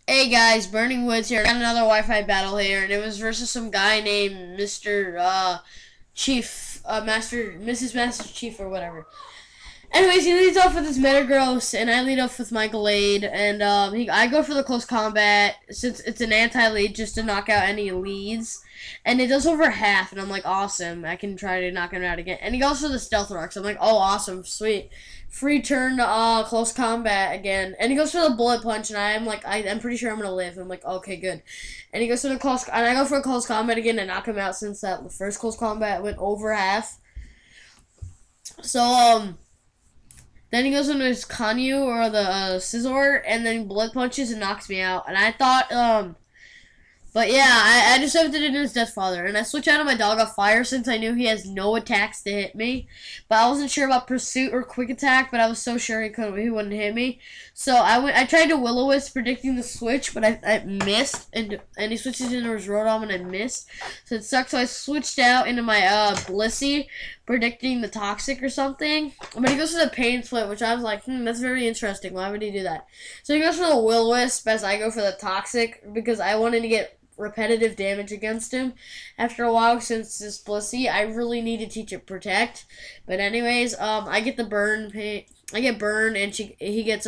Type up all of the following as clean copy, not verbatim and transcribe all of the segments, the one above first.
Hey guys, Burning Woods here. Got another Wi-Fi battle here, and it was versus some guy named Mr. Chief, Mrs. Master Chief or whatever. Anyways, he leads off with his Metagross, and I lead off with my Glade, and I go for the close combat since it's an anti-lead just to knock out any leads, and it does over half, and I'm like, awesome, I can try to knock him out again. And he goes for the Stealth Rock, so I'm like, oh, awesome, sweet. Free turn to close combat again, and he goes for the Bullet Punch, and I'm like, I'm pretty sure I'm gonna live. I'm like, okay, good. And he goes for the and I go for a close combat again and knock him out since the first close combat went over half. So then he goes into his Kanyu or the Scizor, and then Bullet Punches and knocks me out. And I thought but yeah, I just attempted it in his Death Father, and I switch out of my Dog Off Fire since I knew he has no attacks to hit me. But I wasn't sure about Pursuit or Quick Attack, but I was so sure he wouldn't hit me. So I tried to Will-O-Wisp predicting the switch, but I missed, and he switches into his Rotom, and I missed. So it sucks. So I switched out into my Blissey, predicting the Toxic or something. But he goes for the Pain Split, which I was like, that's very interesting. Why would he do that? So he goes for the Will-O-Wisp as I go for the Toxic because I wanted to get repetitive damage against him. After a while, since this Blissey, I really need to teach it Protect. But anyways, I get the burn. I get burned, and he gets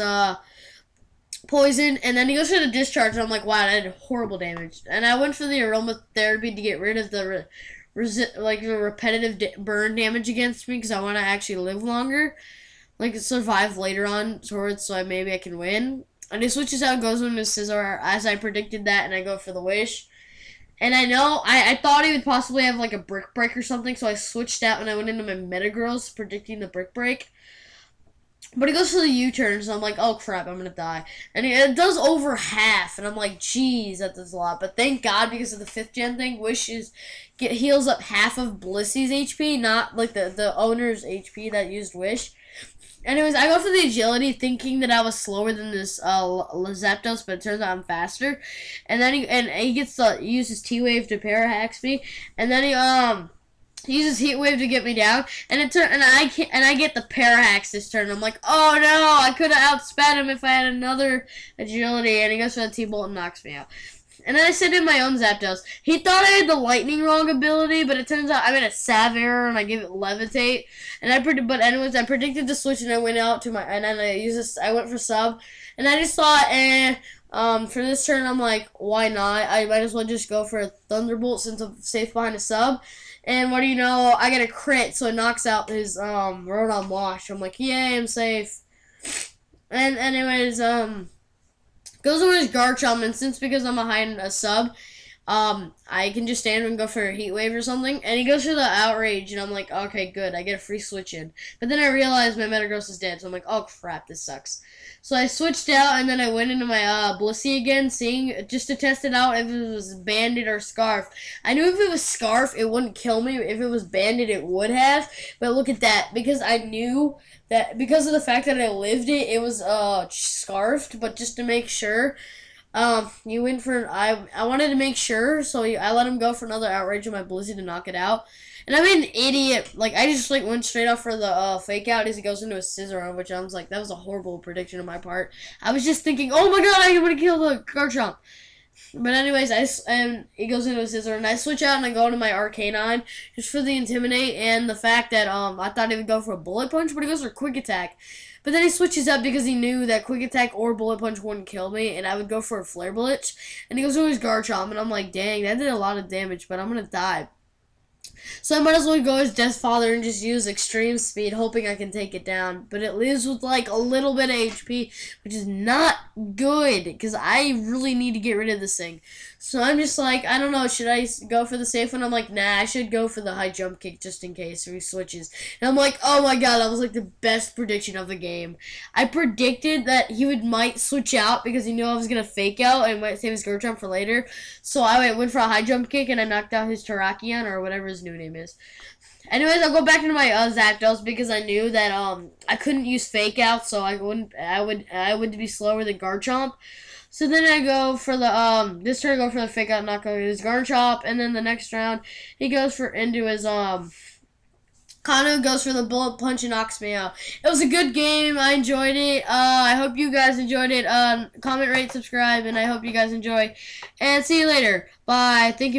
poison, and then he goes for the Discharge, and I'm like, wow, that did horrible damage. And I went for the Aromatherapy to get rid of the the repetitive burn damage against me because I want to actually live longer, like survive later on towards, so maybe I can win. And he switches out and goes into Scizor as I predicted that, and I go for the Wish. And I know, I thought he would possibly have like a Brick Break or something, so I switched out and I went into my Metagross predicting the Brick Break. But he goes for the U-turn, so I'm like, oh crap, I'm gonna die. And it does over half, and I'm like, geez, that does a lot. But thank God, because of the 5th gen thing, Wish heals up half of Blissey's HP, not like the owner's HP that used Wish. Anyways, I go for the Agility, thinking that I was slower than this Zapdos, but it turns out I'm faster. And then he gets to use his T-Wave to Parahax me, and then he uses Heat Wave to get me down, and I get the Parahax this turn. I'm like, oh no, I could have outspat him if I had another Agility, and he goes for the T-Bolt and knocks me out. And then I sent in my own Zapdos. He thought I had the Lightning Rod ability, but it turns out I made a Sav error and I gave it Levitate. And I predicted the switch, and I went out to and then I went for sub, and I just thought, for this turn I'm like, why not? I might as well just go for a Thunderbolt since I'm safe behind a sub. And what do you know? I get a crit, so it knocks out his Rotom Wash. I'm like, yay, I'm safe. And anyways, goes over his Garchomp, and because I'm behind a sub, I can just stand and go for a Heat Wave or something. And he goes for the Outrage, and I'm like, okay, good, I get a free switch in. But then I realized my Metagross is dead, so I'm like, oh crap, this sucks. So I switched out, and then I went into my Blissey again, just to test it out if it was Bandit or Scarf. I knew if it was Scarf, it wouldn't kill me. If it was Bandit, it would have. But look at that, because I knew that because of the fact that I lived it, it was Scarfed. But just to make sure, you went for I wanted to make sure, so I let him go for another Outrage on my Blissey to knock it out. And I'm an idiot. Like, I just went straight off for the fake out as he goes into a Scizor, which I was like, that was a horrible prediction on my part. I was just thinking, oh my god, I'm gonna kill the Garchomp. But anyways, he goes into a Scizor, and I switch out and I go into my Arcanine just for the Intimidate and the fact that I thought he would go for a Bullet Punch, but he goes for Quick Attack. But then he switches up because he knew that Quick Attack or Bullet Punch wouldn't kill me, and I would go for a Flare Blitz. And he goes to his Garchomp, and I'm like, dang, that did a lot of damage, but I'm gonna die. So I might as well go as Death Father and just use Extreme Speed, hoping I can take it down. But it leaves with like a little bit of HP, which is not good, because I really need to get rid of this thing. So I'm just like, I don't know, should I go for the safe one? I'm like, nah, I should go for the high jump kick just in case if he switches. And I'm like, oh my god, that was like the best prediction of the game. I predicted that he might switch out because he knew I was going to fake out and might save his Garchomp for later. So I went for a high jump kick and I knocked out his Terrakion or whatever his new name is. Anyways, I'll go back into my Zapdos because I knew that I couldn't use fake out, so I would be slower than Garchomp. So then I go for the this turn I go for the fake out, not go his Garchomp, and then the next round he goes into his Kanu goes for the bullet punch and knocks me out. It was a good game. I enjoyed it. I hope you guys enjoyed it. Comment, rate, subscribe, and I hope you guys enjoy. And see you later. Bye. Thank you.